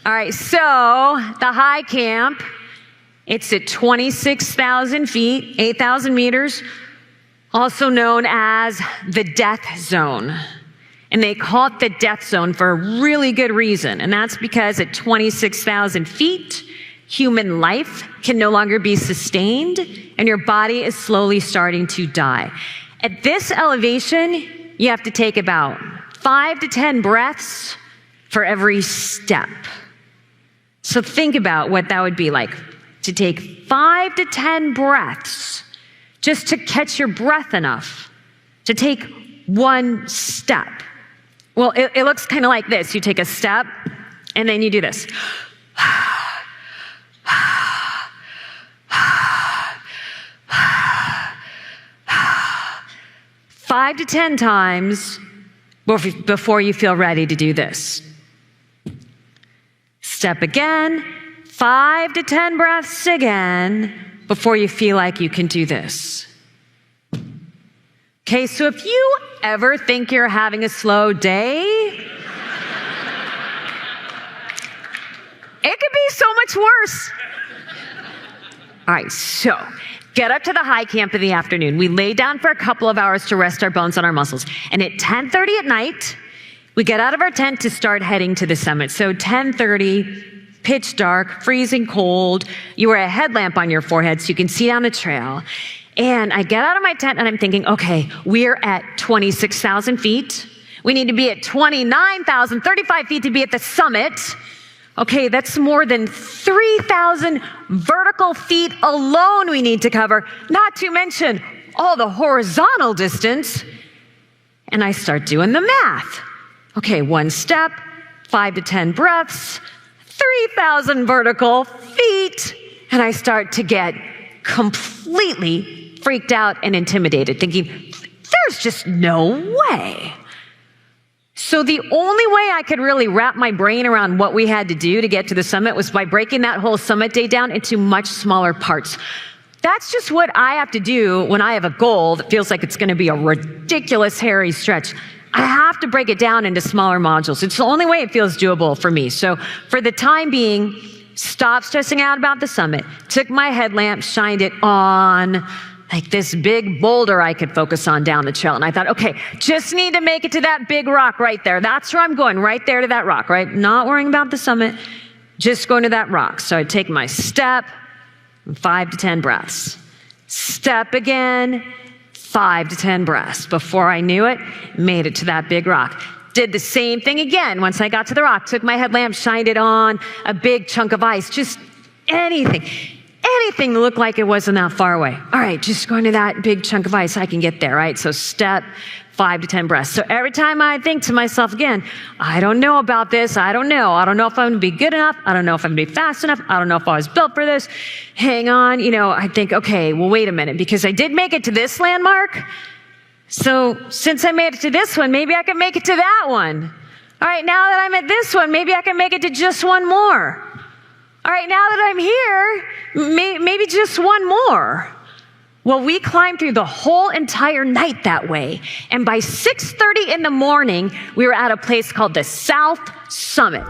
All right, so the high camp, it's at 26,000 feet, 8,000 meters, also known as the death zone. And they call it the death zone for a really good reason. And that's because at 26,000 feet, human life can no longer be sustained and your body is slowly starting to die. At this elevation, you have to take about 5 to 10 breaths for every step. So think about what that would be like to take 5 to 10 breaths just to catch your breath enough to take one step. Well, it looks kind of like this. You take a step and then you do this. 5 to 10 times before you feel ready to do this. Step again, 5 to 10 breaths again before you feel like you can do this. Okay, so if you ever think you're having a slow day, it could be so much worse. All right, so get up to the high camp in the afternoon. We lay down for a couple of hours to rest our bones and our muscles. And at 10:30 at night, we get out of our tent to start heading to the summit. So 10:30, pitch dark, freezing cold. You wear a headlamp on your forehead so you can see down the trail. And I get out of my tent and I'm thinking, okay, we're at 26,000 feet. We need to be at 29,035 feet to be at the summit. Okay, that's more than 3,000 vertical feet alone we need to cover, not to mention all the horizontal distance. And I start doing the math. Okay, one step, 5 to 10 breaths, 3,000 vertical feet. And I start to get completely freaked out and intimidated, thinking, there's just no way. So the only way I could really wrap my brain around what we had to do to get to the summit was by breaking that whole summit day down into much smaller parts. That's just what I have to do when I have a goal that feels like it's going to be a ridiculous, hairy stretch. I have to break it down into smaller modules. It's the only way it feels doable for me. So for the time being, stop stressing out about the summit, took my headlamp, shined it on like this big boulder I could focus on down the trail. And I thought, okay, just need to make it to that big rock right there. That's where I'm going, right there to that rock, right? Not worrying about the summit, just going to that rock. So I take my step, 5 to 10 breaths. Step again, 5 to 10 breaths. Before I knew it, made it to that big rock. Did the same thing again once I got to the rock. Took my headlamp, shined it on a big chunk of ice, just anything that looked like it wasn't that far away. All right, just going to that big chunk of ice, I can get there, right? So step, 5 to 10 breaths. So every time I think to myself again, I don't know about this. I don't know if I'm going to be good enough. I don't know if I'm going to be fast enough. I don't know if I was built for this. Hang on. I think, okay, well, wait a minute, because I did make it to this landmark. So since I made it to this one, maybe I can make it to that one. All right, now that I'm at this one, maybe I can make it to just one more. All right, now that I'm here, maybe just one more. Well, we climbed through the whole entire night that way. And by 6:30 in the morning, we were at a place called the South Summit.